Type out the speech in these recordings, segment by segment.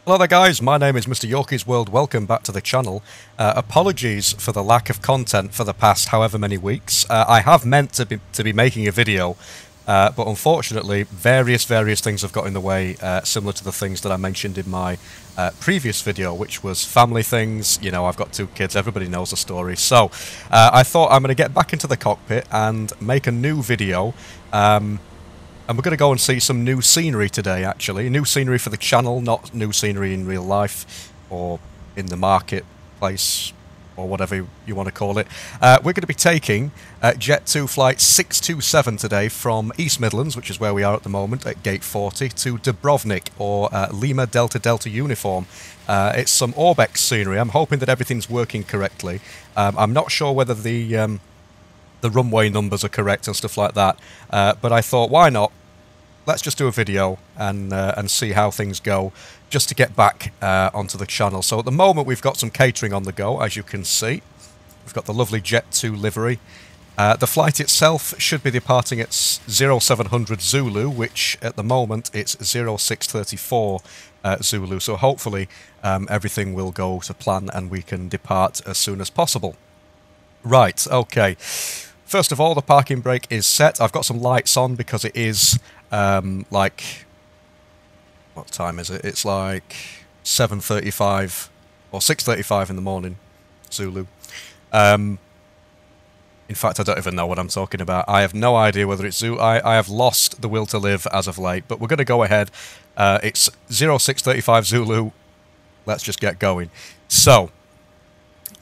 Hello there guys, my name is Mr. Yorkie's World, welcome back to the channel. Apologies for the lack of content for the past however many weeks. I have meant to be making a video, but unfortunately various things have got in the way, similar to the things that I mentioned in my previous video, which was family things. You know, I've got 2 kids, everybody knows the story. So I thought I'm going to get back into the cockpit and make a new video. And we're going to go and see some new scenery today, actually. New scenery for the channel, not new scenery in real life or in the marketplace or whatever you want to call it. We're going to be taking Jet2 Flight 627 today from East Midlands, which is where we are at the moment, at Gate 40, to Dubrovnik, or Lima Delta Delta uniform. It's some Orbex scenery. I'm hoping that everything's working correctly. I'm not sure whether the runway numbers are correct and stuff like that, but I thought, why not? Let's just do a video and see how things go, just to get back onto the channel. So at the moment we've got some catering on the go, as you can see. We've got the lovely Jet2 livery. The flight itself should be departing at 0700 Zulu, which at the moment it's 0634 Zulu. So hopefully everything will go to plan and we can depart as soon as possible. Right, okay. First of all, the parking brake is set. I've got some lights on because it is, like, what time is it? It's like 7:35 or 6:35 in the morning, Zulu. In fact, I don't even know what I'm talking about. I have no idea whether it's Zulu. I have lost the will to live as of late, but we're going to go ahead. It's 0635 Zulu. Let's just get going. So,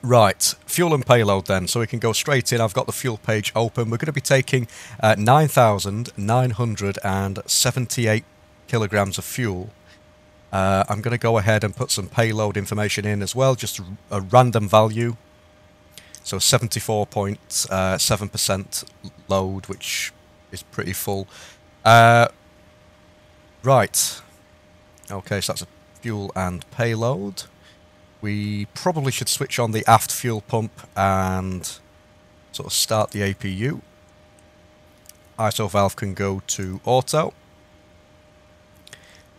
right, fuel and payload then, so we can go straight in. I've got the fuel page open. We're going to be taking 9,978 kilograms of fuel. I'm going to go ahead and put some payload information in as well, just a random value. So 74.7% load, which is pretty full. Right. Okay, so that's a fuel and payload. We probably should switch on the aft fuel pump and sort of start the APU. ISO valve can go to auto.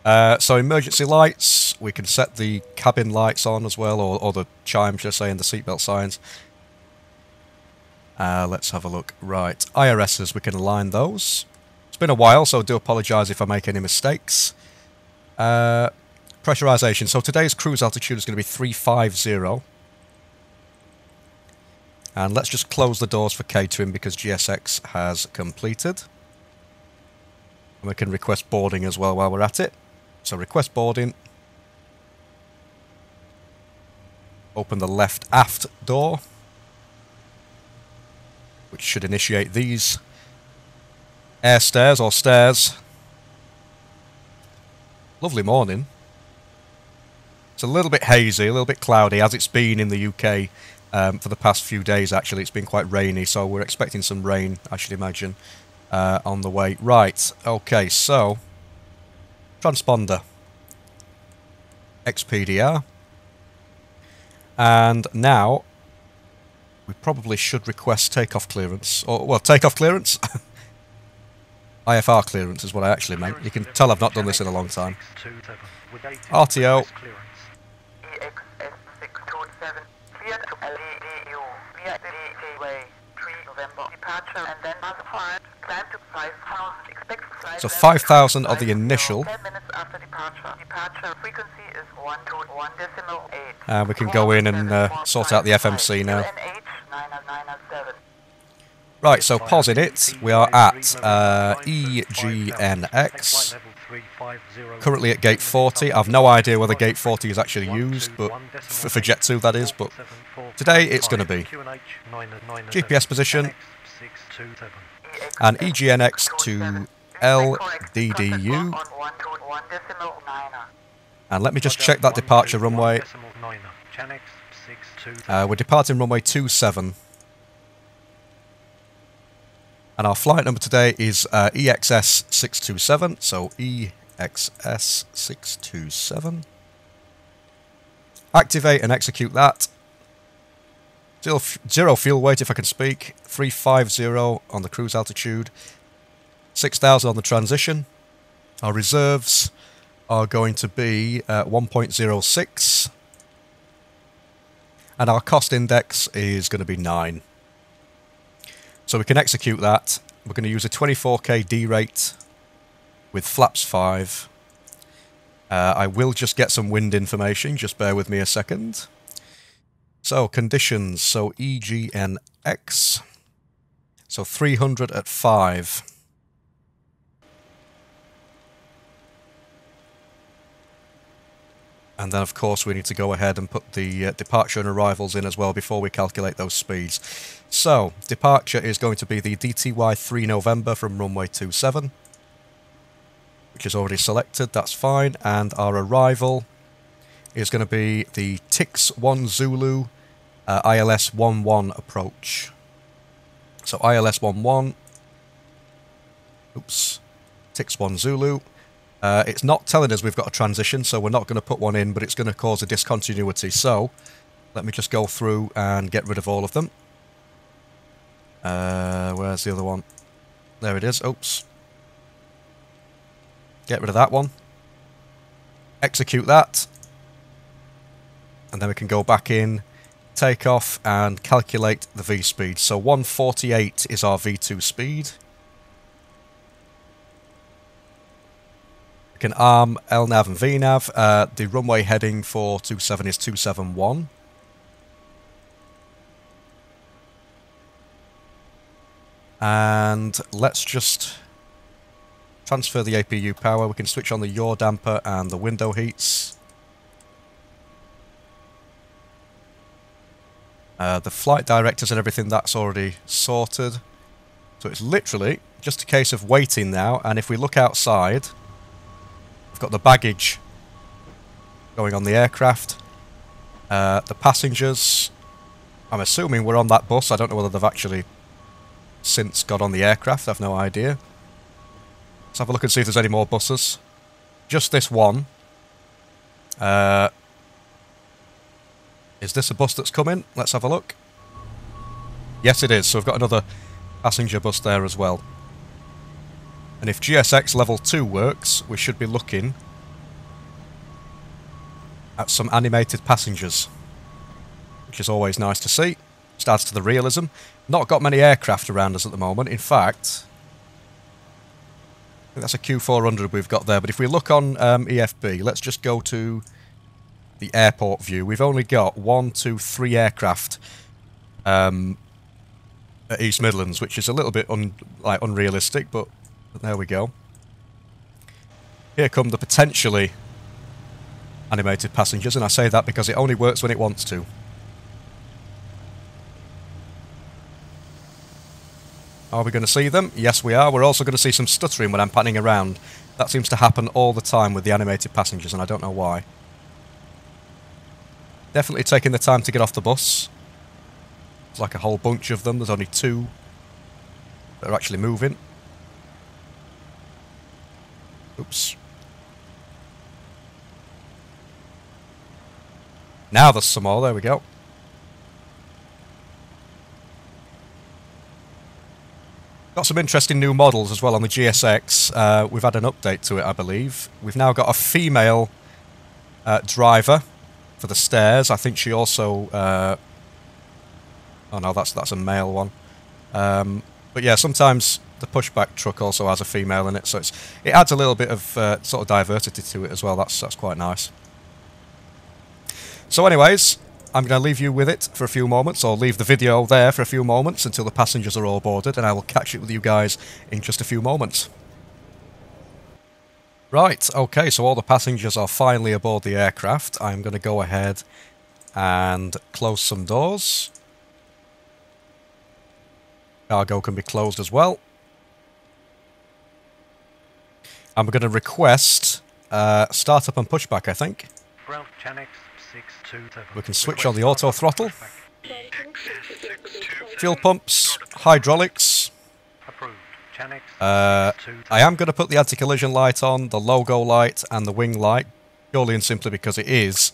So emergency lights, we can set the cabin lights on as well, or the chime, should I say, and the seatbelt signs. Let's have a look. Right, IRSs, we can align those. It's been a while, so I do apologise if I make any mistakes. Pressurization. So today's cruise altitude is going to be 350. And let's just close the doors for catering because GSX has completed. And we can request boarding as well while we're at it. So request boarding. Open the left aft door, which should initiate these air stairs or stairs. Lovely morning. It's a little bit hazy, a little bit cloudy, as it's been in the UK for the past few days, actually. It's been quite rainy, so we're expecting some rain, I should imagine, on the way. Right, okay, so transponder, XPDR, and now we probably should request takeoff clearance, or, well, takeoff clearance? IFR clearance is what I actually meant. You can tell I've not done this in a long time. RTO. EGNX-627 cleared to LDDU via the gateway 3 November departure and then modified climb to 5,000 expected flight. So 5,000 are the initial. 10 minutes after departure. Departure frequency is 1.1.8. And we can go in and sort out the FMC now. Right, so pausing it, we are at EGNX, currently at gate 40. I've no idea whether gate 40 is actually used, but for Jet2 that is, but today it's going to be. GPS position, and EGNX to LDDU. And let me just check that departure runway. We're departing runway 27. And our flight number today is EXS627, so EXS627. Activate and execute that. Zero fuel weight if I can speak. 350 on the cruise altitude. 6,000 on the transition. Our reserves are going to be 1.06, and our cost index is going to be 9. So we can execute that. We're going to use a 24K D rate with flaps 5. I will just get some wind information, just bear with me a second. So conditions, so EGNX, so 300 at 5. And then, of course, we need to go ahead and put the departure and arrivals in as well before we calculate those speeds. So, departure is going to be the DTY 3 November from runway 27, which is already selected, that's fine. And our arrival is going to be the TIX-1 Zulu ILS-11 approach. So, ILS-11, oops, TIX-1 Zulu. It's not telling us we've got a transition, so we're not going to put one in, but it's going to cause a discontinuity. So, let me just go through and get rid of all of them. Where's the other one? There it is. Oops. Get rid of that one. Execute that. And then we can go back in, take off, and calculate the V-speed. So 148 is our V2 speed. We can arm LNAV and VNAV. The runway heading for 27 is 271. And let's just transfer the APU power. We can switch on the yaw damper and the window heats. The flight directors and everything, that's already sorted. So it's literally just a case of waiting now. And if we look outside, we've got the baggage going on the aircraft. The passengers, I'm assuming we're on that bus. I don't know whether they've actually since got on the aircraft. I have no idea. Let's have a look and see if there's any more buses. Just this one. Is this a bus that's coming? Let's have a look. Yes, it is. So we've got another passenger bus there as well. And if GSX level 2 works, we should be looking at some animated passengers, which is always nice to see. Just adds to the realism. Not got many aircraft around us at the moment. In fact, I think that's a Q400 we've got there. But if we look on EFB, let's just go to the airport view. We've only got 1, 2, 3 aircraft at East Midlands, which is a little bit unrealistic, but there we go. Here come the potentially animated passengers, and I say that because it only works when it wants to. Are we going to see them? Yes, we are. We're also going to see some stuttering when I'm panning around. That seems to happen all the time with the animated passengers, and I don't know why. Definitely taking the time to get off the bus. There's like a whole bunch of them. There's only 2 that are actually moving. Oops. Now there's some more. There we go. Got some interesting new models as well on the GSX. We've had an update to it, I believe. We've now got a female driver for the stairs. I think she also... oh no, that's a male one. But yeah, sometimes the pushback truck also has a female in it, so it adds a little bit of sort of diversity to it as well. That's quite nice. So anyways, I'm going to leave you with it for a few moments, or leave the video there for a few moments until the passengers are all boarded, and I will catch up with you guys in just a few moments. Right, okay, so all the passengers are finally aboard the aircraft. I'm going to go ahead and close some doors. Cargo can be closed as well. And we're going to request startup and pushback, I think. We can switch on the auto throttle. Fuel pumps, hydraulics. I am going to put the anti-collision light on, the logo light and the wing light, purely and simply because it is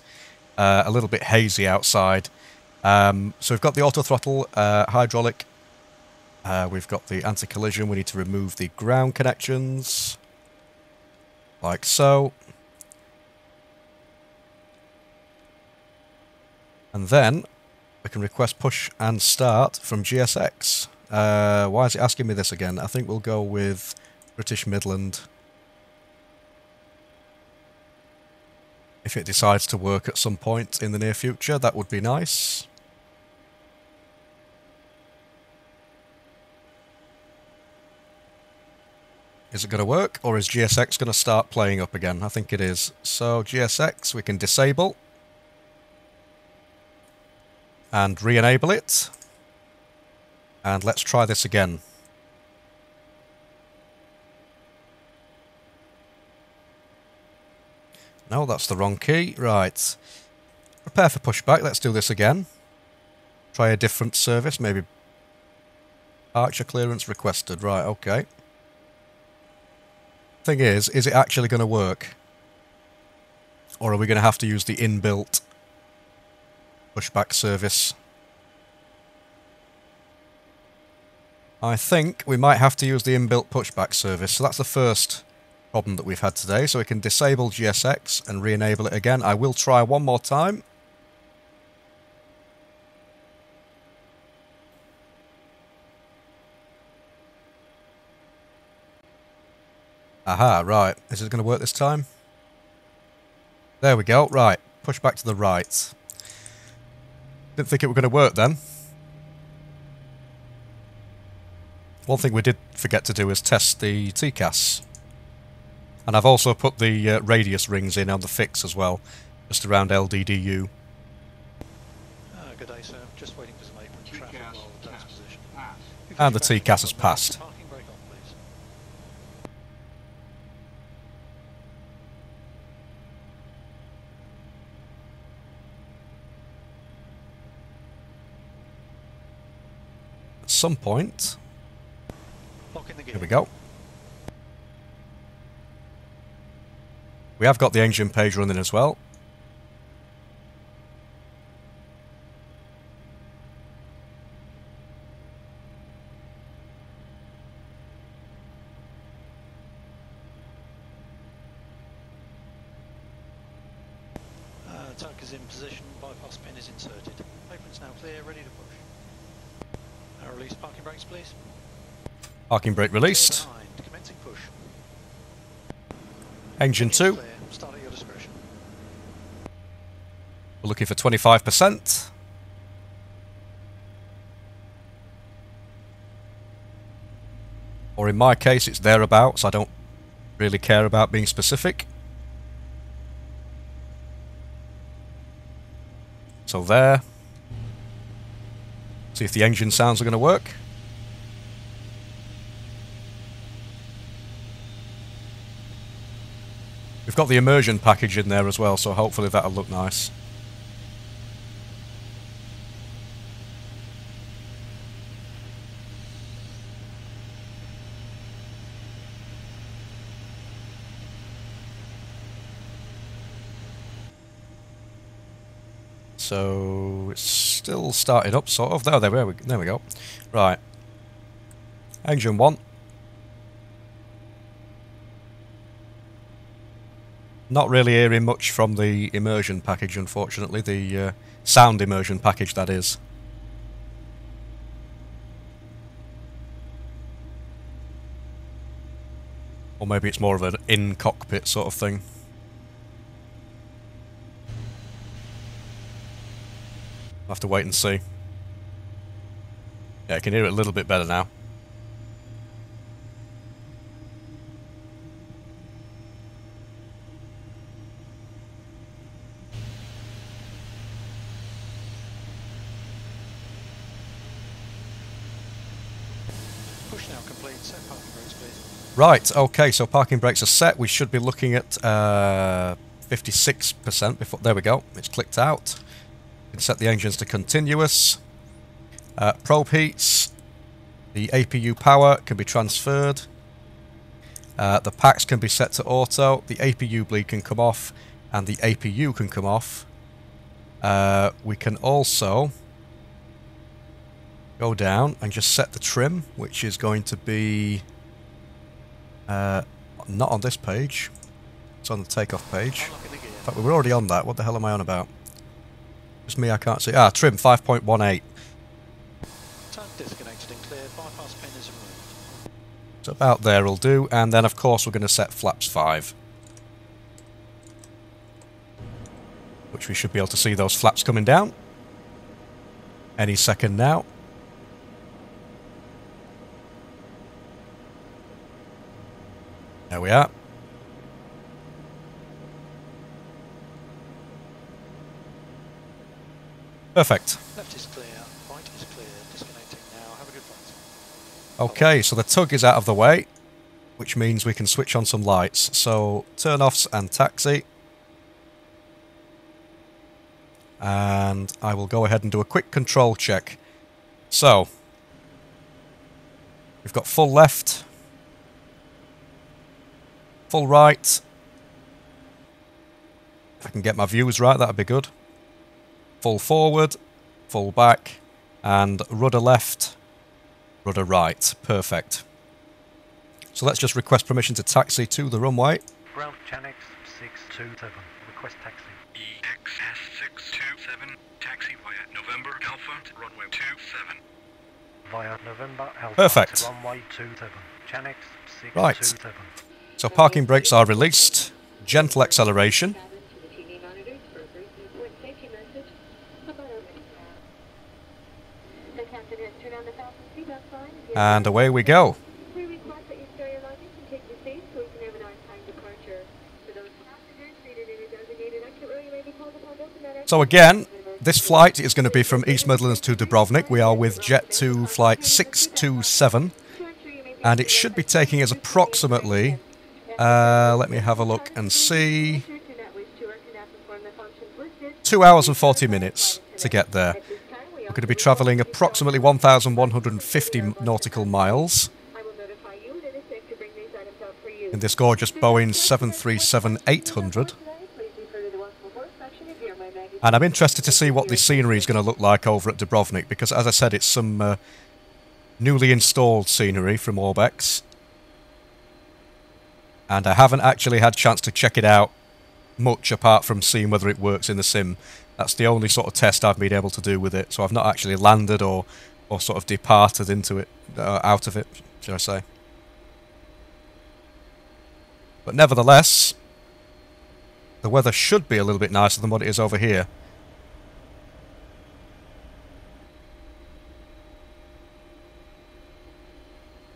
a little bit hazy outside. So we've got the auto throttle, hydraulic. We've got the anti-collision. We need to remove the ground connections, like so. And then we can request push and start from GSX. Why is it asking me this again? I think we'll go with British Midland. If it decides to work at some point in the near future, that would be nice. Is it going to work, or is GSX going to start playing up again? I think it is. So GSX, we can disable and re-enable it. And let's try this again. No, that's the wrong key. Right. Prepare for pushback. Let's do this again. Try a different service, maybe. Archer clearance requested. Right, okay. Thing is it actually going to work? Or are we going to have to use the inbuilt pushback service? I think we might have to use the inbuilt pushback service. So that's the first problem that we've had today. So we can disable GSX and re-enable it again. I will try one more time. Aha, right. Is it going to work this time? There we go. Right. Push back to the right. Didn't think it were going to work then. One thing we did forget to do is test the TCAS. And I've also put the radius rings in on the fix as well, just around LDDU. Good day, sir. Just waiting for some apron traffic while the turns position. And the TCAS has passed. Parking brake on, please. At some point... Lock in the gear. Here we go. We have got the engine page running as well. Tank is in position, bypass pin is inserted. Apron's now clear, ready to push. Now release parking brakes, please. Parking brake released. Behind, commencing push. Engine 2. Clear, start at your discretion. We're looking for 25%. Or in my case, it's thereabouts. I don't really care about being specific. So there. See if the engine sounds are going to work. We've got the immersion package in there as well, so hopefully that'll look nice. So it's still starting up, sort of. There we go. Right. Engine 1. Not really hearing much from the immersion package, unfortunately. The sound immersion package, that is. Or maybe it's more of an in-cockpit sort of thing. I'll have to wait and see. Yeah, I can hear it a little bit better now. Push now complete, set parking brakes, please. Right, okay, so parking brakes are set. We should be looking at 56% before... There we go, it's clicked out. We can set the engines to continuous. Probe heats. The APU power can be transferred. The packs can be set to auto. The APU bleed can come off. And the APU can come off. We can also go down and just set the trim, which is going to be not on this page. It's on the takeoff page. In fact, we were already on that. What the hell am I on about? Just me, I can't see. Ah, trim 5.18. Tug disconnected and clear. Bypass pin is removed. So about there will do. And then, of course, we're going to set flaps 5. Which we should be able to see those flaps coming down any second now. There we are. Perfect. Left is clear, right is clear. Disconnecting now. Have a good flight. Okay, so the tug is out of the way, which means we can switch on some lights. So turn-offs and taxi. And I will go ahead and do a quick control check. So, we've got full left, full right. If I can get my views right, that'd be good. Full forward, full back, and rudder left, rudder right. Perfect. So let's just request permission to taxi to the runway. Ground EGNX-627, request taxi. EGNX-627, taxi via November Alpha to runway 27. Via November Alpha Perfect. to runway 27. EGNX-627. Right. So parking brakes are released. Gentle acceleration. And away we go. So again, this flight is going to be from East Midlands to Dubrovnik. We are with Jet2 Flight 627. And it should be taking us approximately, let me have a look and see, 2 hours and 40 minutes to get there. We're going to be travelling approximately 1,150 nautical miles in this gorgeous Boeing 737-800. And I'm interested to see what the scenery is going to look like over at Dubrovnik, because as I said, it's some newly installed scenery from Orbex. And I haven't actually had a chance to check it out much apart from seeing whether it works in the sim. That's the only sort of test I've been able to do with it. So I've not actually landed or sort of departed into it, out of it, should I say. But nevertheless, the weather should be a little bit nicer than what it is over here.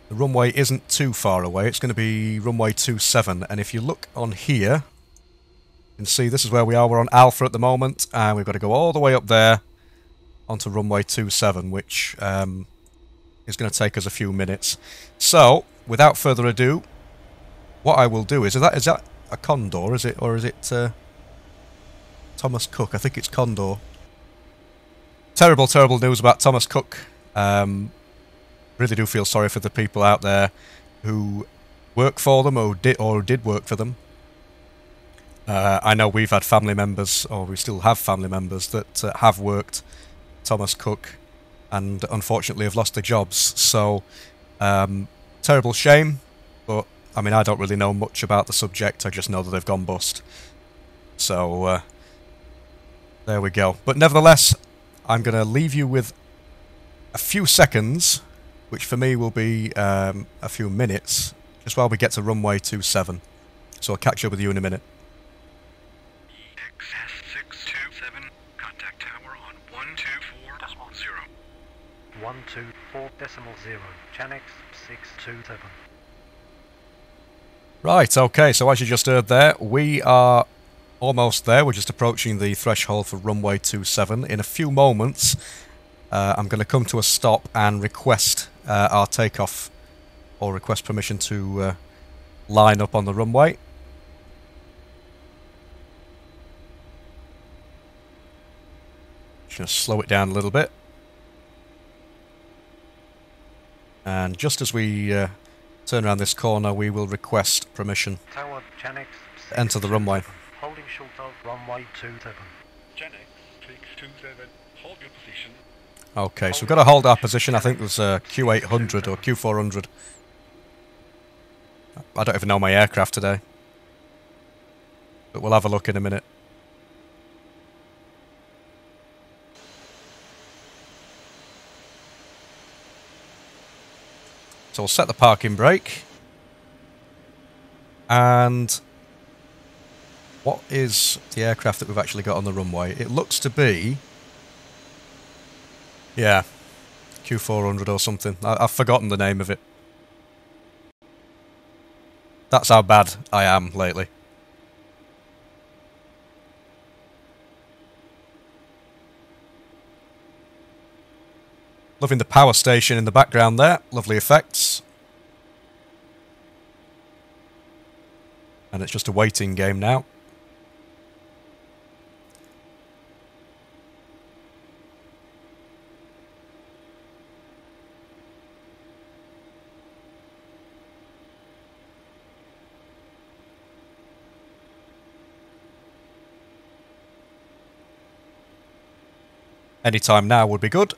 The runway isn't too far away. It's going to be runway 27. And if you look on here, you can see this is where we are. We're on Alpha at the moment, and we've got to go all the way up there onto runway 27, which is going to take us a few minutes. So, without further ado, what I will do is that a Condor, is it, or is it Thomas Cook? I think it's Condor. Terrible, terrible news about Thomas Cook. Really do feel sorry for the people out there who work for them or did work for them. I know we've had family members, or we still have family members that have worked Thomas Cook and unfortunately have lost their jobs. So, terrible shame, but I mean, I don't really know much about the subject. I just know that they've gone bust. So, there we go. But nevertheless, I'm going to leave you with a few seconds, which for me will be a few minutes, just while we get to runway 27. So I'll catch up with you in a minute. EGNX-627, contact tower on 124.0. 124.0, EGNX-627. Right, okay, so as you just heard there, we are almost there. We're just approaching the threshold for runway 27. In a few moments, I'm going to come to a stop and request our takeoff, or request permission to line up on the runway. Just slow it down a little bit. And just as we turn around this corner, we will request permission Tower EGNX to enter the runway. Holding short of runway 27. EGNX-627, hold your position. Okay, so we've got to hold our position. I think there's a Q800 or Q400. I don't even know my aircraft today. But we'll have a look in a minute. So we'll set the parking brake. And what is the aircraft that we've actually got on the runway? It looks to be... yeah, Q400 or something. I've forgotten the name of it. That's how bad I am lately. Loving the power station in the background there. Lovely effects. And it's just a waiting game now. Any time now would be good.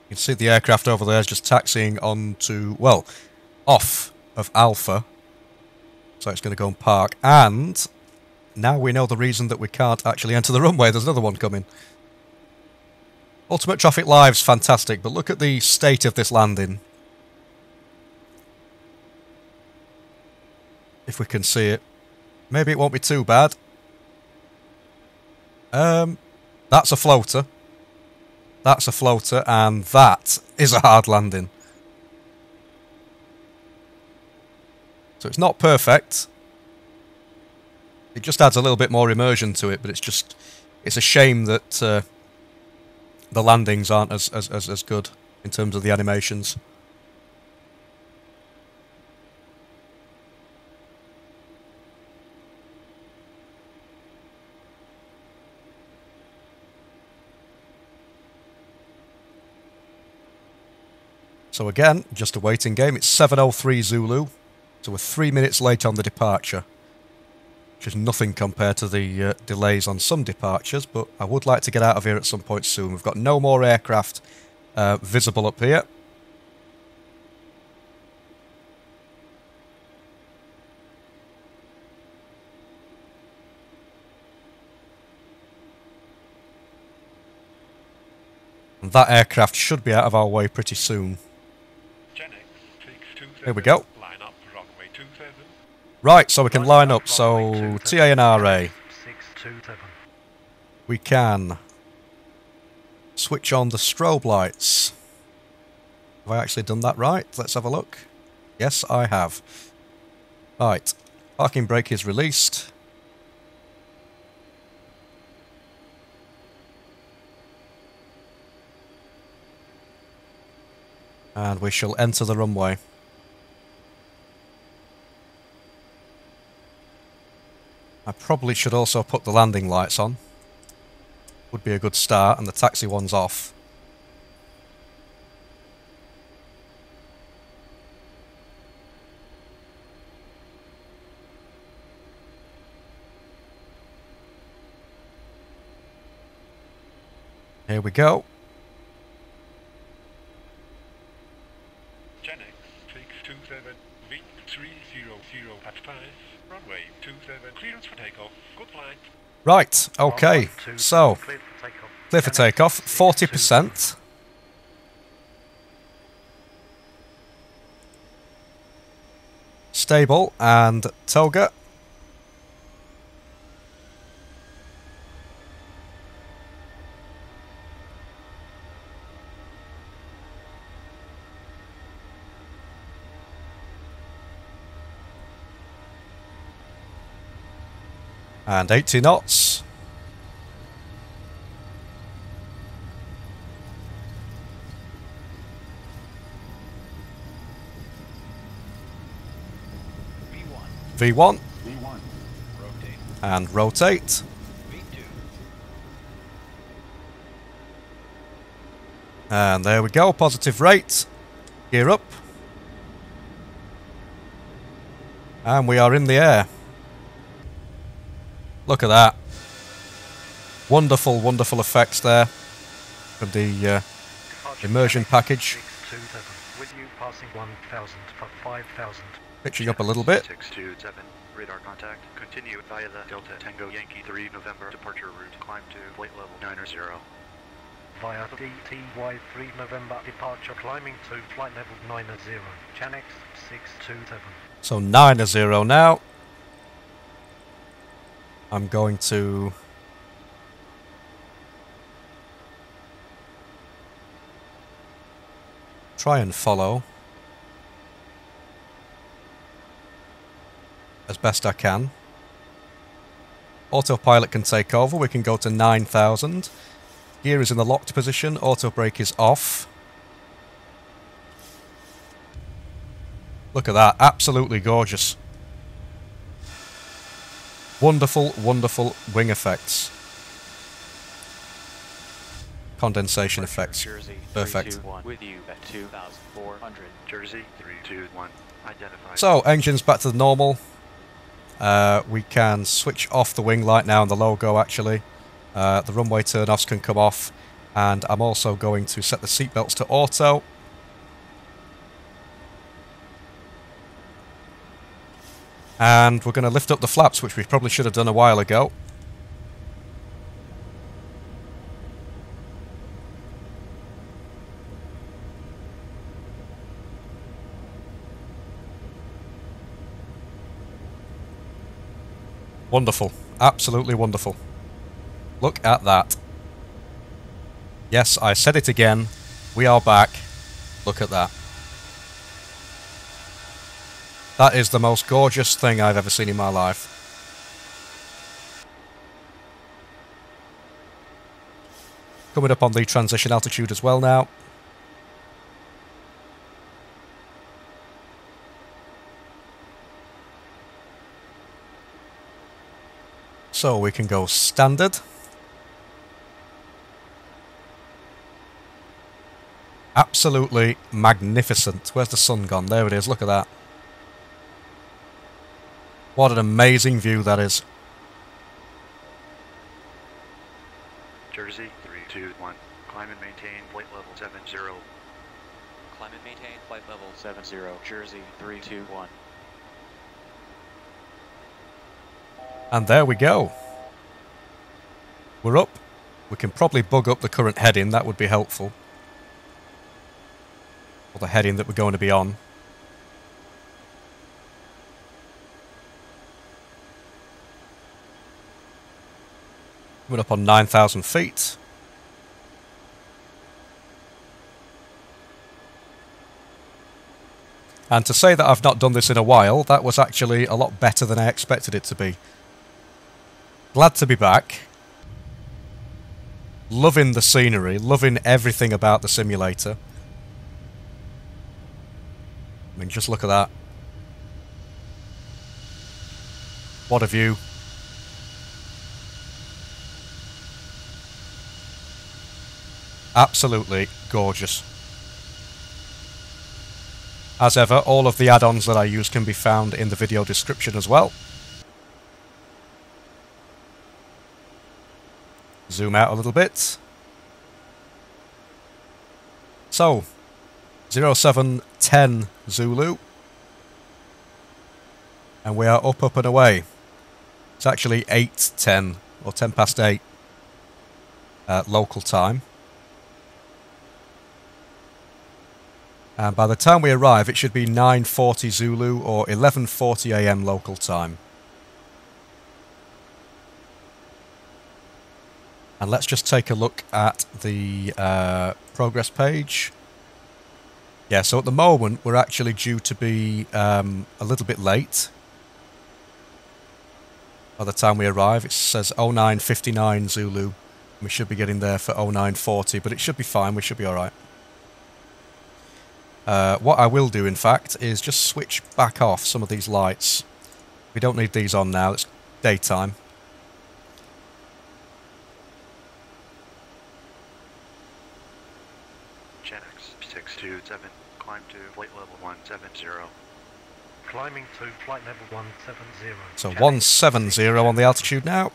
You can see the aircraft over there is just taxiing on to, well, off of Alpha. So it's going to go and park. And now we know the reason that we can't actually enter the runway. There's another one coming. Ultimate Traffic Live's fantastic, but look at the state of this landing. If we can see it. Maybe it won't be too bad. That's a floater. That's a floater, and that is a hard landing. So it's not perfect. It just adds a little bit more immersion to it, but it's a shame that the landings aren't as good in terms of the animations. So again, just a waiting game. It's 7:03 Zulu, so we're 3 minutes late on the departure, which is nothing compared to the delays on some departures, but I would like to get out of here at some point soon. We've got no more aircraft visible up here. And that aircraft should be out of our way pretty soon. Here we go. Line up, runway 27. Right, so we can line up. So TA and RA. We can switch on the strobe lights. Have I actually done that right? Let's have a look. Yes, I have. Right, parking brake is released. And we shall enter the runway. I probably should also put the landing lights on. Would be a good start, and the taxi one's off. Here we go. EGNX-627 V300 at 5. Runway 27, clearance for takeoff. Good flight. Right, okay, so clear for takeoff, 40%. Stable and toga. And 80 knots. V1. V1. Rotate. And rotate. V2. And there we go, positive rate. Gear up. And we are in the air. Look at that. Wonderful, wonderful effects there from the immersion package. With you passing 1,000 for 5,000. Pitching up a little bit. 627, radar contact. Continue via the Delta Tango Yankee 3 November departure route. Climb to flight level 90. Via DTY 3 November departure, climbing to flight level 90. Chanex 627. So 90 now. I'm going to try and follow as best I can. Autopilot can take over. We can go to 9,000. Gear is in the locked position. Auto brake is off. Look at that. Absolutely gorgeous. Wonderful, wonderful wing effects. Condensation effects. Jersey, Perfect. 321 with you at 2,400. Jersey 321 identified. So, engines back to the normal. We can switch off the wing light now and the logo actually. The runway turn-offs can come off. And I'm also going to set the seatbelts to auto. And we're going to lift up the flaps, which we probably should have done a while ago. Wonderful. Absolutely wonderful. Look at that. Yes, I said it again. We are back. Look at that. That is the most gorgeous thing I've ever seen in my life. Coming up on the transition altitude as well now. So we can go standard. Absolutely magnificent. Where's the sun gone? There it is. Look at that. What an amazing view that is. Jersey 321. Climb and maintain flight level 70. Climb and maintain flight level 70. Jersey 321. And there we go. We're up. We can probably bug up the current heading. That would be helpful. Or the heading that we're going to be on. We're up on 9,000 feet. And to say that I've not done this in a while, that was actually a lot better than I expected it to be. Glad to be back. Loving the scenery, loving everything about the simulator. I mean, just look at that. What a view. Absolutely gorgeous. As ever, all of the add-ons that I use can be found in the video description as well. Zoom out a little bit. So, 0710 Zulu. And we are up and away. It's actually 8:10, or 10 past 8 local time. And by the time we arrive, it should be 9:40 Zulu or 11:40 AM local time. And let's just take a look at the progress page. Yeah, so at the moment, we're actually due to be a little bit late. By the time we arrive, it says 09:59 Zulu. We should be getting there for 09:40, but it should be fine. We should be alright. What I will do, in fact, is just switch back off some of these lights. We don't need these on now. It's daytime. EGNX-627. Climb to flight level 170. Climbing to flight level 170. So 170 on the altitude now.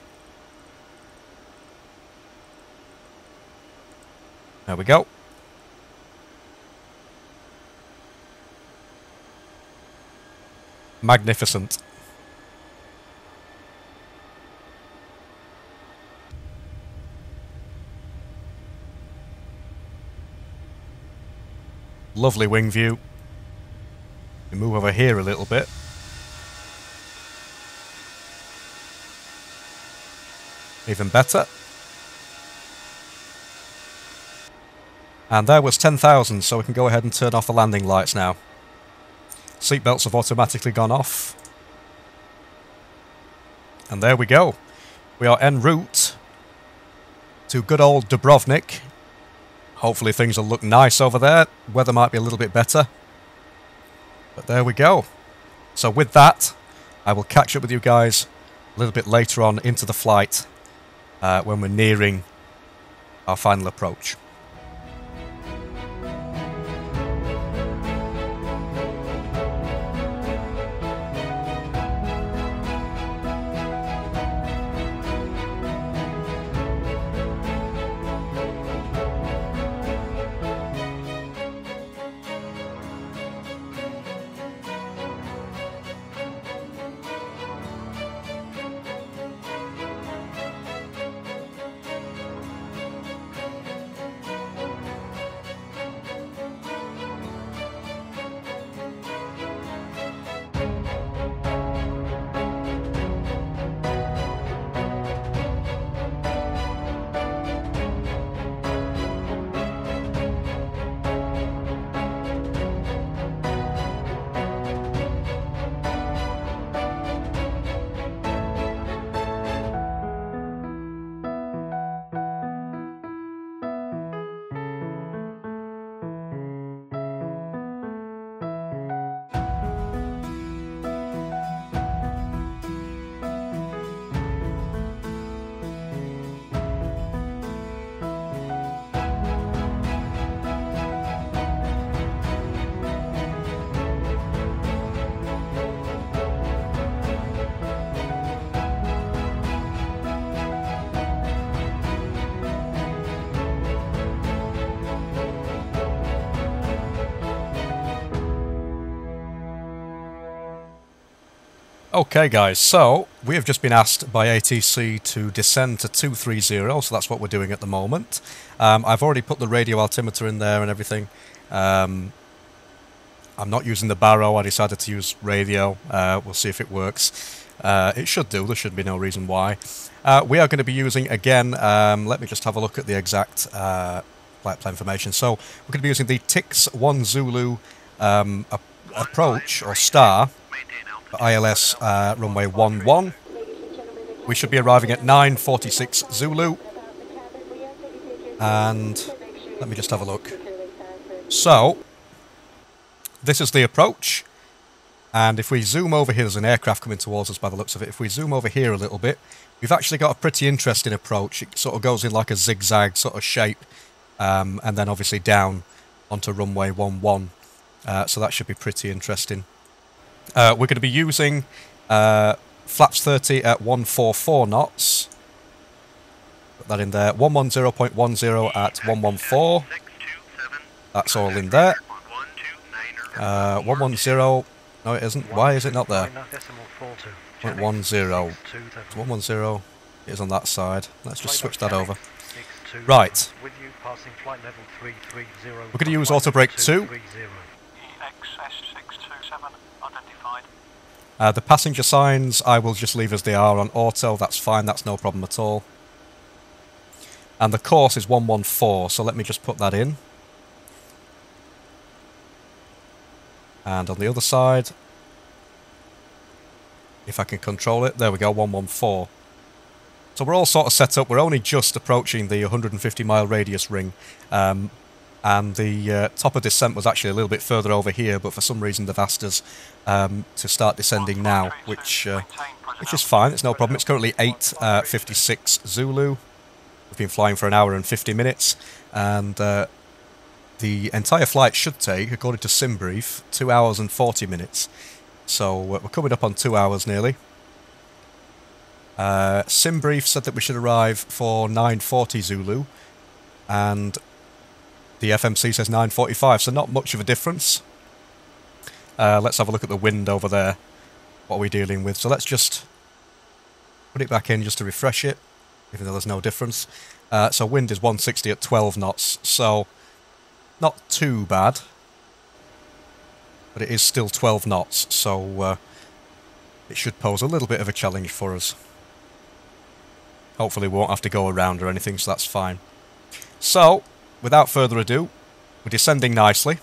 There we go. Magnificent. Lovely wing view. We move over here a little bit. Even better. And there was 10,000, so we can go ahead and turn off the landing lights now. Seatbelts have automatically gone off. And there we go. We are en route to good old Dubrovnik. Hopefully things will look nice over there. Weather might be a little bit better. But there we go. So with that, I will catch up with you guys a little bit later on into the flight when we're nearing our final approach. Okay guys, so we have just been asked by ATC to descend to 230, so that's what we're doing at the moment. I've already put the radio altimeter in there and everything. I'm not using the baro, I decided to use radio. We'll see if it works. It should do, there should be no reason why. We are going to be using, again, let me just have a look at the exact flight plan information. So we're going to be using the TIX 1 Zulu approach, or star, ILS runway 11. We should be arriving at 9:46 Zulu. And let me just have a look. So, this is the approach. And if we zoom over here, there's an aircraft coming towards us by the looks of it. If we zoom over here a little bit, we've actually got a pretty interesting approach. It sort of goes in like a zigzag sort of shape. And then obviously down onto runway 11. So that should be pretty interesting. We're going to be using flaps 30 at 144 knots. Put that in there. 110.10 at 114. That's all in there. 110. No, it isn't. Why is it not there? 0.10. 110 is on that side. Let's just switch that over. Right. We're going to use auto brake 2. EGNX-LDDU identified. The passenger signs I will just leave as they are on auto, that's fine, that's no problem at all. And the course is 114, so let me just put that in. And on the other side, if I can control it, there we go, 114. So we're all sort of set up, we're only just approaching the 150 mile radius ring. And the top of descent was actually a little bit further over here, but for some reason they've asked us to start descending now, which is fine, it's no problem. It's currently 8:56 Zulu. We've been flying for an hour and 50 minutes, and the entire flight should take, according to SimBrief, 2 hours and 40 minutes. So we're coming up on 2 hours nearly. SimBrief said that we should arrive for 9:40 Zulu, and the FMC says 9:45, so not much of a difference. Let's have a look at the wind over there. What are we dealing with? So let's just put it back in just to refresh it, even though there's no difference. So wind is 160 at 12 knots, so not too bad. but it is still 12 knots, so it should pose a little bit of a challenge for us. Hopefully we won't have to go around or anything, so that's fine. So, without further ado, we're descending nicely.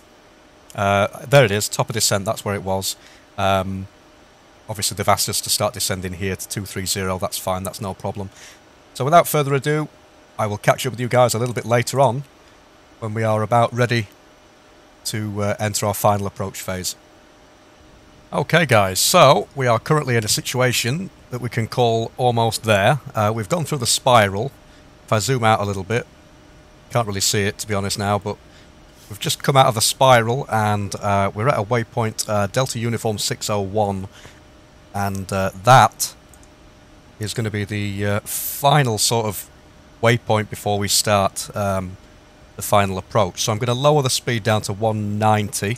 There it is, top of descent, that's where it was. Obviously they've asked us to start descending here to 230, that's fine, that's no problem. So without further ado, I will catch up with you guys a little bit later on, when we are about ready to enter our final approach phase. Okay guys, so we are currently in a situation that we can call almost there. We've gone through the spiral. If I zoom out a little bit, can't really see it to be honest now, but we've just come out of the spiral and we're at a waypoint Delta Uniform 601, and that is going to be the final sort of waypoint before we start the final approach. So I'm going to lower the speed down to 190.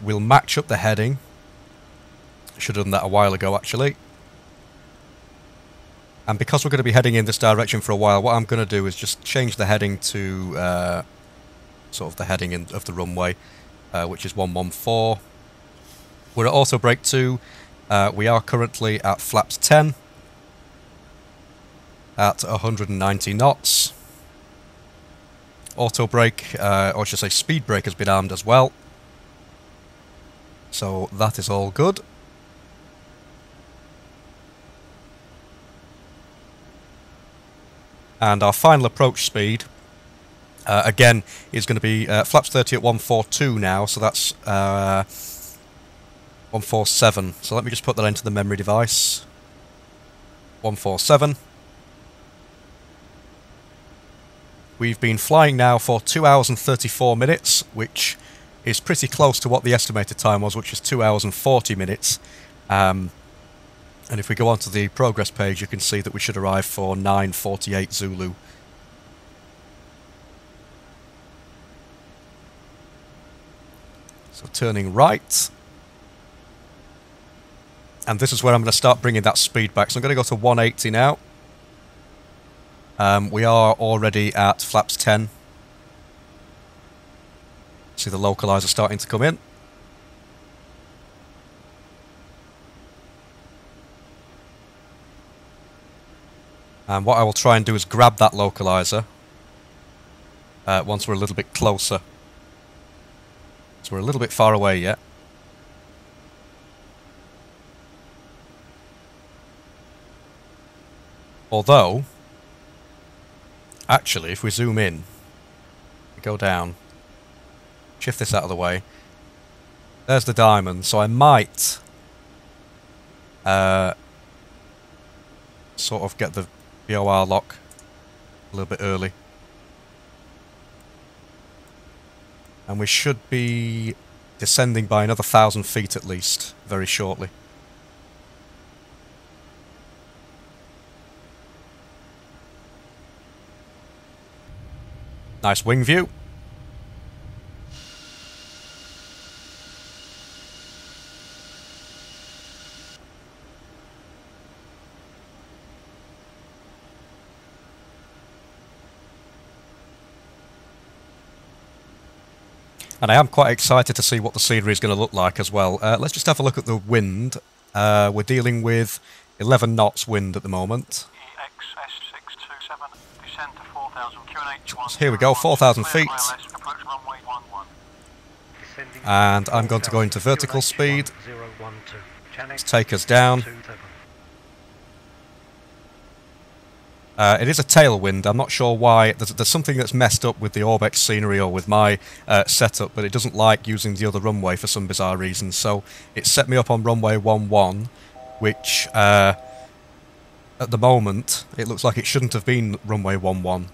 We'll match up the heading. Should have done that a while ago actually. And because we're going to be heading in this direction for a while, what I'm going to do is just change the heading to sort of the heading of the runway, which is 114. We're at auto brake 2. We are currently at flaps 10 at 190 knots. Auto brake, or I should say speed brake, has been armed as well. So that is all good. And our final approach speed, again, is going to be flaps 30 at 142 now, so that's 147. So let me just put that into the memory device. 147. We've been flying now for 2 hours and 34 minutes, which is pretty close to what the estimated time was, which is 2 hours and 40 minutes. And if we go onto the progress page, you can see that we should arrive for 9:48 Zulu. So turning right. And this is where I'm going to start bringing that speed back. So I'm going to go to 180 now. We are already at flaps 10. See the localizer starting to come in. And what I will try and do is grab that localizer once we're a little bit closer. So we're a little bit far away yet. Although, actually, if we zoom in, we go down, shift this out of the way, there's the diamond, so I might sort of get the VOR lock a little bit early. And we should be descending by another 1,000 feet at least, very shortly. Nice wing view. And I am quite excited to see what the scenery is going to look like as well. Let's just have a look at the wind. We're dealing with 11 knots wind at the moment. EGNX-LDDU, descend to 4,000, QNH1. So here we go, 4,000 feet. And I'm going to go into vertical speed. Let's take us down. It is a tailwind. I'm not sure why. There's something that's messed up with the Orbex scenery or with my setup, but it doesn't like using the other runway for some bizarre reason. So it set me up on runway 11, which at the moment it looks like it shouldn't have been runway 11.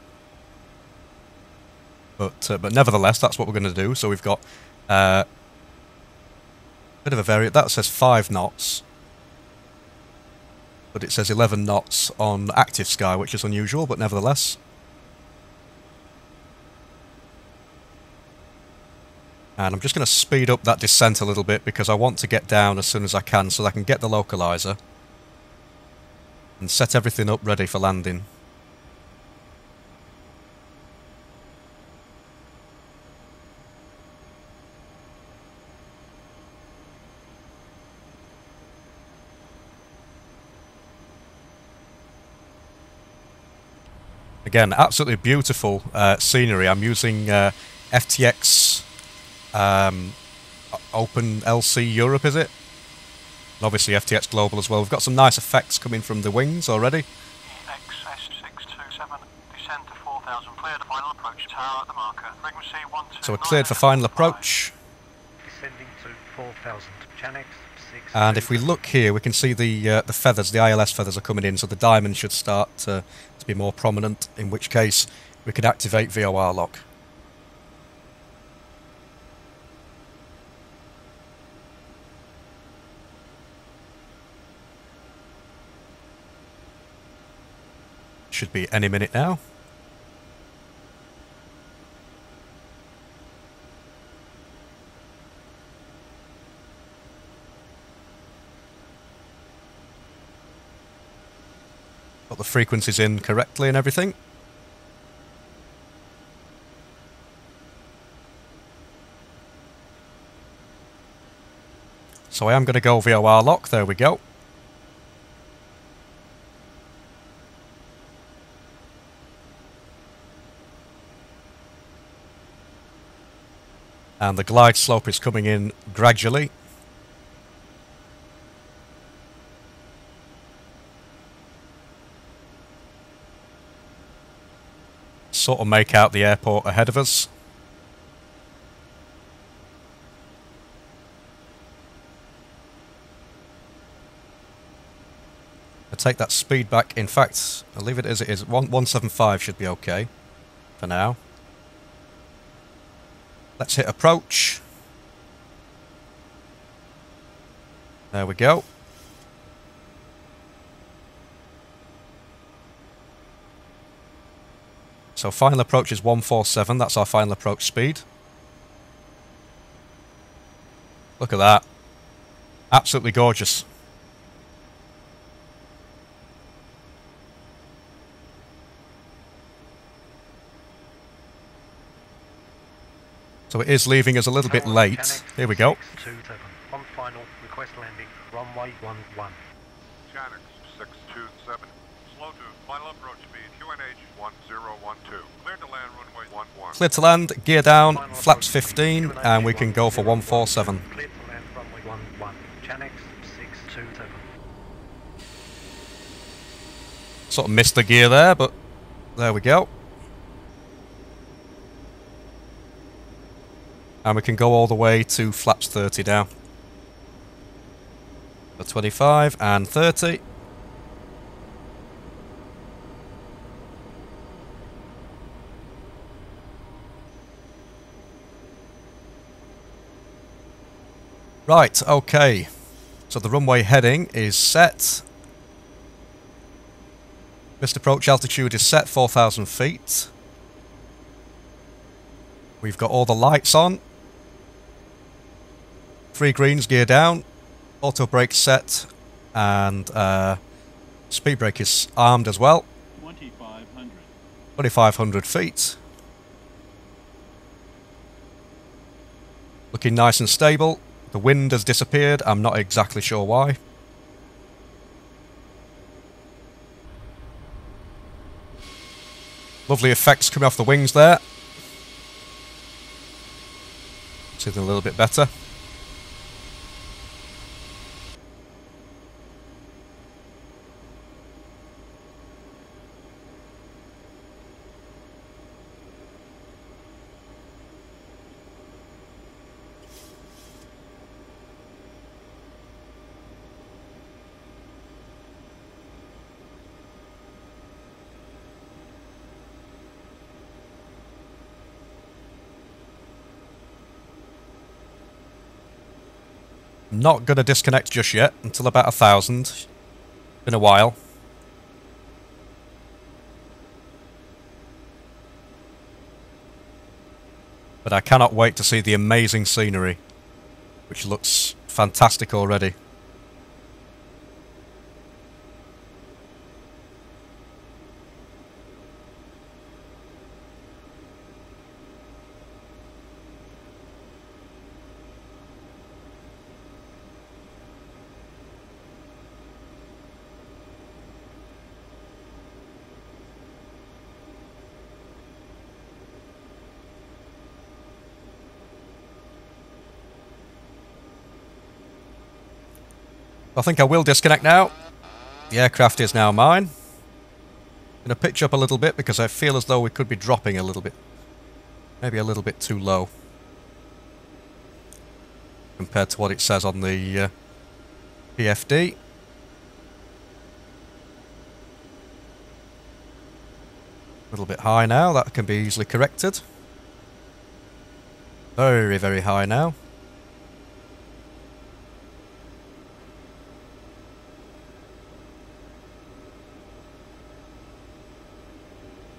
But nevertheless, that's what we're going to do. So we've got a bit of a variant. That says 5 knots. But it says 11 knots on active sky, which is unusual, but nevertheless. And I'm just going to speed up that descent a little bit because I want to get down as soon as I can so that I can get the localizer and set everything up ready for landing. Again, absolutely beautiful scenery. I'm using FTX Open LC Europe, is it? And obviously FTX Global as well. We've got some nice effects coming from the wings already. EGNX-627, descend to 4000, cleared final approach tower at the marker, frequency 12. So we're cleared for final approach. Descending to 4000, Chanex 6. And if we look here, we can see the feathers, the ILS feathers are coming in, so the diamond should start to be more prominent, in which case we could activate VOR lock. Should be any minute now. Got the frequencies in correctly and everything. So I am going to go VOR lock, there we go. And the glide slope is coming in gradually. Sort of make out the airport ahead of us. I'll take that speed back. In fact, I'll leave it as it is. 175 should be okay for now. Let's hit approach. There we go. So final approach is 147, that's our final approach speed. Look at that. Absolutely gorgeous. So it is leaving us a little bit late. Here we go. 627, on final, request landing, runway 11. Janex 627, slow to final approach speed, QNH 1012, cleared to land runway 11. Clear to land, gear down, flaps 15, and we can go for 147. Cleared to land runway 11, Janex 627. Sort of missed the gear there, but there we go. And we can go all the way to flaps 30 now. For 25 and 30. Right, okay. So the runway heading is set. Missed approach altitude is set, 4,000 feet. We've got all the lights on. 3 greens, gear down. Auto brake set. And speed brake is armed as well. 2,500. 2,500 feet. Looking nice and stable. The wind has disappeared. I'm not exactly sure why. Lovely effects coming off the wings there. See them a little bit better. Not going to disconnect just yet, until about 1,000. Been a while. But I cannot wait to see the amazing scenery, which looks fantastic already. I think I will disconnect now. The aircraft is now mine. I'm going to pitch up a little bit because I feel as though we could be dropping a little bit. Maybe a little bit too low. Compared to what it says on the PFD. A little bit high now, that can be easily corrected. Very, very high now.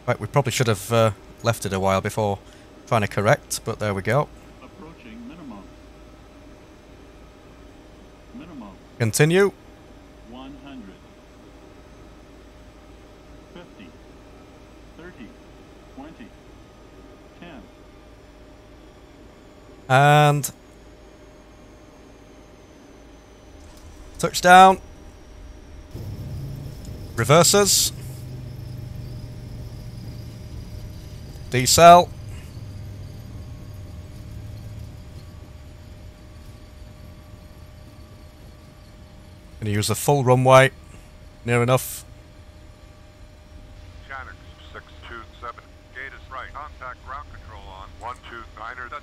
Right, we probably should have left it a while before trying to correct, but there we go. Approaching minimum. Minimum. Continue. 100. 50. 30. 20. 10. And touchdown. Reverses. Decel. Gonna use the full runway. Near enough. EGNX 627. Gate is right. Contact ground control on 129.8.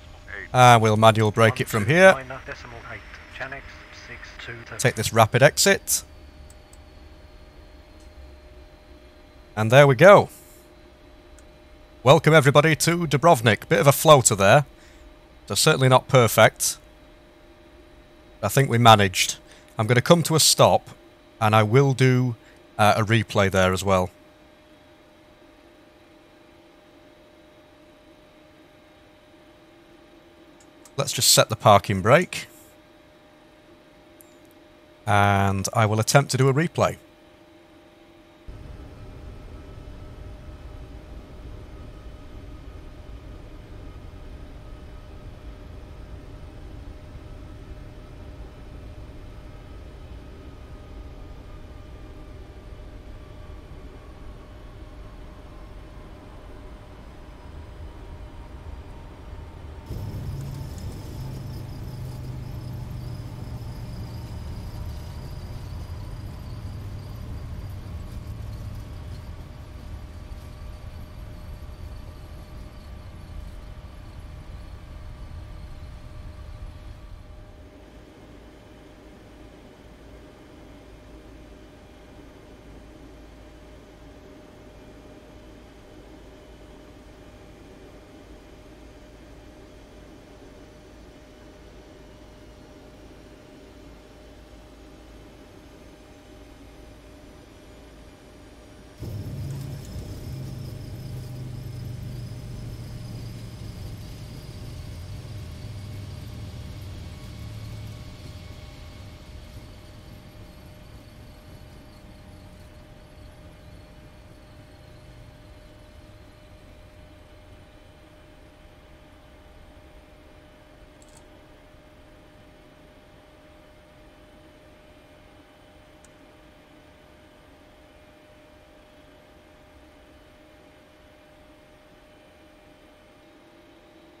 And we'll manual brake it from here. 129.8. EGNX 627. Take this rapid exit. And there we go. Welcome everybody to Dubrovnik. Bit of a floater there. So certainly not perfect. I think we managed. I'm going to come to a stop and I will do a replay there as well. Let's just set the parking brake. And I will attempt to do a replay.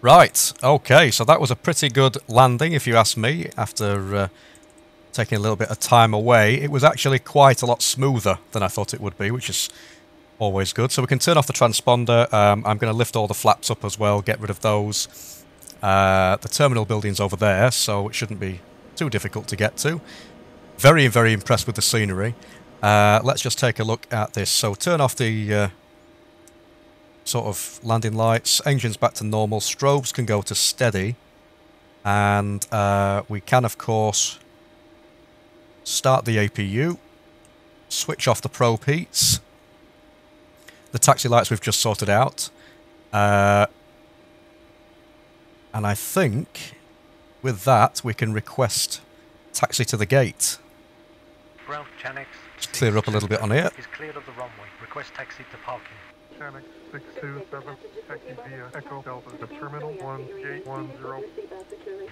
Right, okay, so that was a pretty good landing, if you ask me, after taking a little bit of time away. It was actually quite a lot smoother than I thought it would be, which is always good. So we can turn off the transponder. I'm going to lift all the flaps up as well, get rid of those. The terminal building's over there, so it shouldn't be too difficult to get to. Very, very impressed with the scenery. Let's just take a look at this. So turn off the sort of landing lights, engines back to normal, strobes can go to steady, and we can of course start the APU, switch off the probe heats, the taxi lights we've just sorted out, and I think with that we can request taxi to the gate. Ground EGNX Just clear up a little bit on here. is cleared of the runway. Request taxi to parking. EGNX 627. Taxi via Echo Delta to Terminal 1, Gate 10.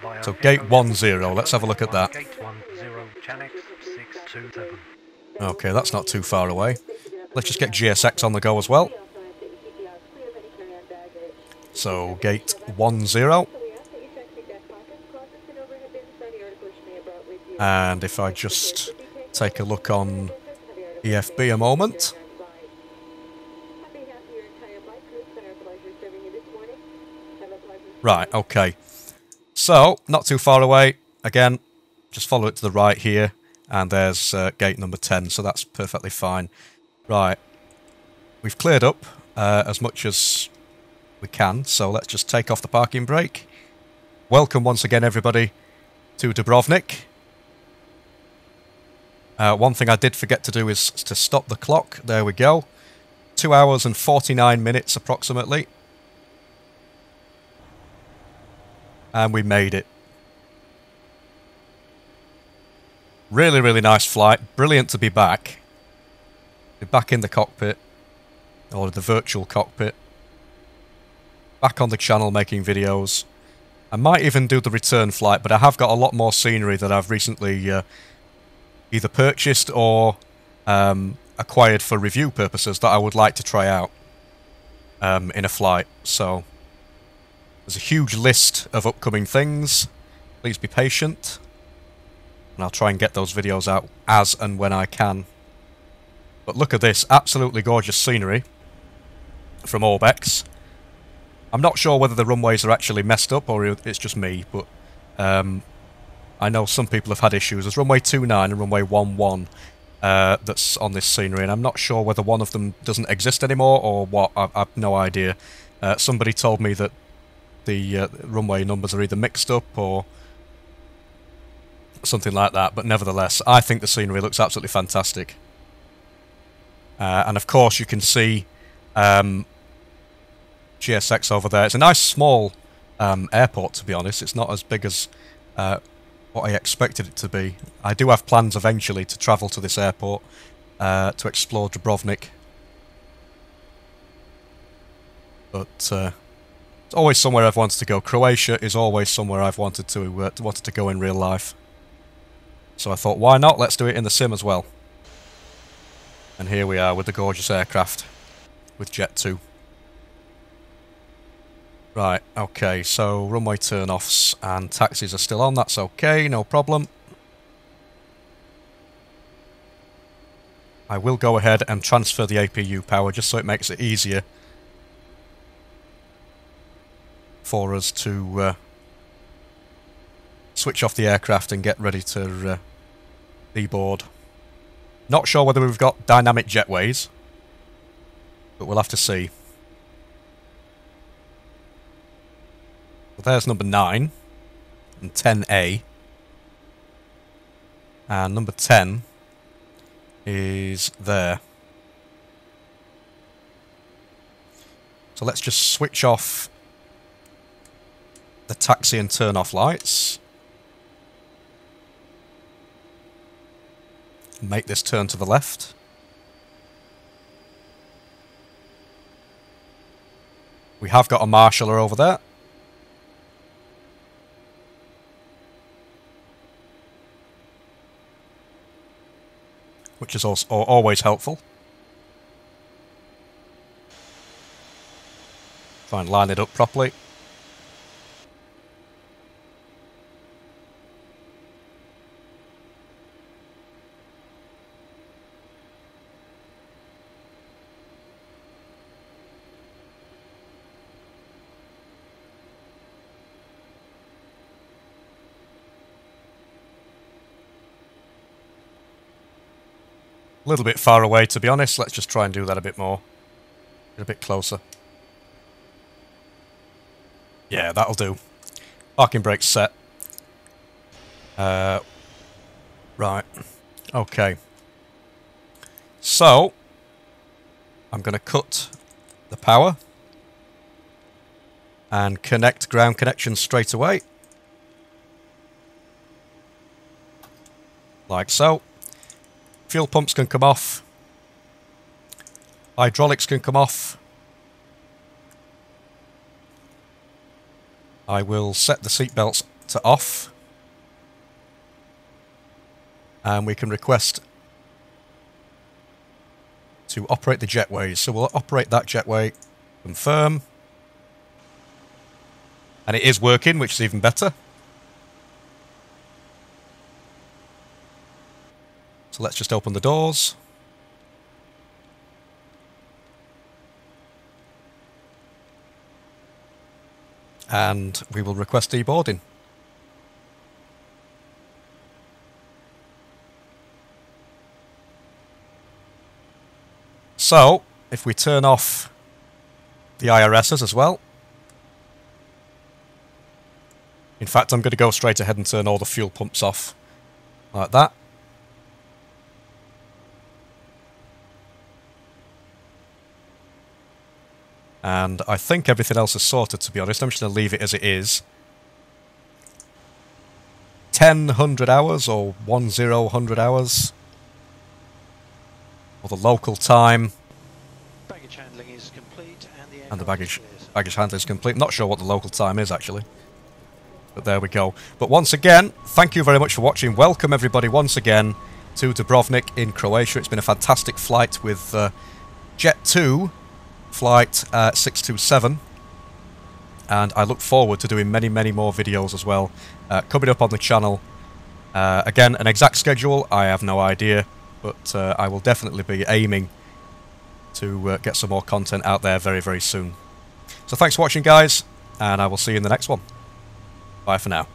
Via So gate Echo 10, let's have a look at that. Gate 10, EGNX 627. Okay, that's not too far away. Let's just get GSX on the go as well. So gate 10. And if I just take a look on EFB a moment. Right, okay. So, not too far away. Again, just follow it to the right here. And there's gate number 10, so that's perfectly fine. Right. We've cleared up as much as we can, so let's just take off the parking brake. Welcome once again, everybody, to Dubrovnik. One thing I did forget to do is to stop the clock. There we go. 2 hours and 49 minutes approximately. And we made it. Really, really nice flight. Brilliant to be back. Be back in the cockpit. Or the virtual cockpit. Back on the channel making videos. I might even do the return flight, but I have got a lot more scenery that I've recently either purchased or acquired for review purposes that I would like to try out in a flight. So there's a huge list of upcoming things. Please be patient. And I'll try and get those videos out as and when I can. But look at this, absolutely gorgeous scenery from Orbex. I'm not sure whether the runways are actually messed up or it's just me, but I know some people have had issues. There's runway 29 and runway 11 that's on this scenery, and I'm not sure whether one of them doesn't exist anymore or what. I've no idea. Somebody told me that the runway numbers are either mixed up or something like that, but nevertheless, I think the scenery looks absolutely fantastic. And of course you can see GSX over there. It's a nice small airport, to be honest. It's not as big as what I expected it to be. I do have plans eventually to travel to this airport to explore Dubrovnik. But it's always somewhere I've wanted to go. Croatia is always somewhere I've wanted to go in real life. So I thought, why not? Let's do it in the sim as well. And here we are with the gorgeous aircraft with Jet2. Right, okay, so runway turn-offs and taxis are still on. That's okay, no problem. I will go ahead and transfer the APU power just so it makes it easier for us to switch off the aircraft and get ready to deboard. Not sure whether we've got dynamic jetways, but we'll have to see. Well, there's number 9 and 10A, and number 10 is there. So let's just switch off the taxi and turn off lights. Make this turn to the left. We have got a marshaller over there. Which is also always helpful. Try and line it up properly. A little bit far away, to be honest. Let's just try and do that a bit more. Get a bit closer. Yeah, that'll do. Parking brake's set. Right. Okay. So, I'm going to cut the power and connect ground connection straight away. Like so. Fuel pumps can come off. Hydraulics can come off. I will set the seatbelts to off. And we can request to operate the jetways. So we'll operate that jetway. Confirm. And it is working, which is even better. So let's just open the doors. And we will request deboarding. So, if we turn off the IRSs as well. In fact, I'm going to go straight ahead and turn all the fuel pumps off. Like that. And I think everything else is sorted, to be honest. I'm just going to leave it as it is. 1000 hours or 1000 hours. Or the local time. Baggage handling is complete And the baggage handling is complete. Not sure what the local time is, actually. But there we go. But once again, thank you very much for watching. Welcome everybody once again to Dubrovnik in Croatia. It's been a fantastic flight with Jet2 Flight 627. And I look forward to doing many, many more videos as well. Coming up on the channel. Again, an exact schedule, I have no idea. But I will definitely be aiming to get some more content out there very, very soon. So thanks for watching, guys. And I will see you in the next one. Bye for now.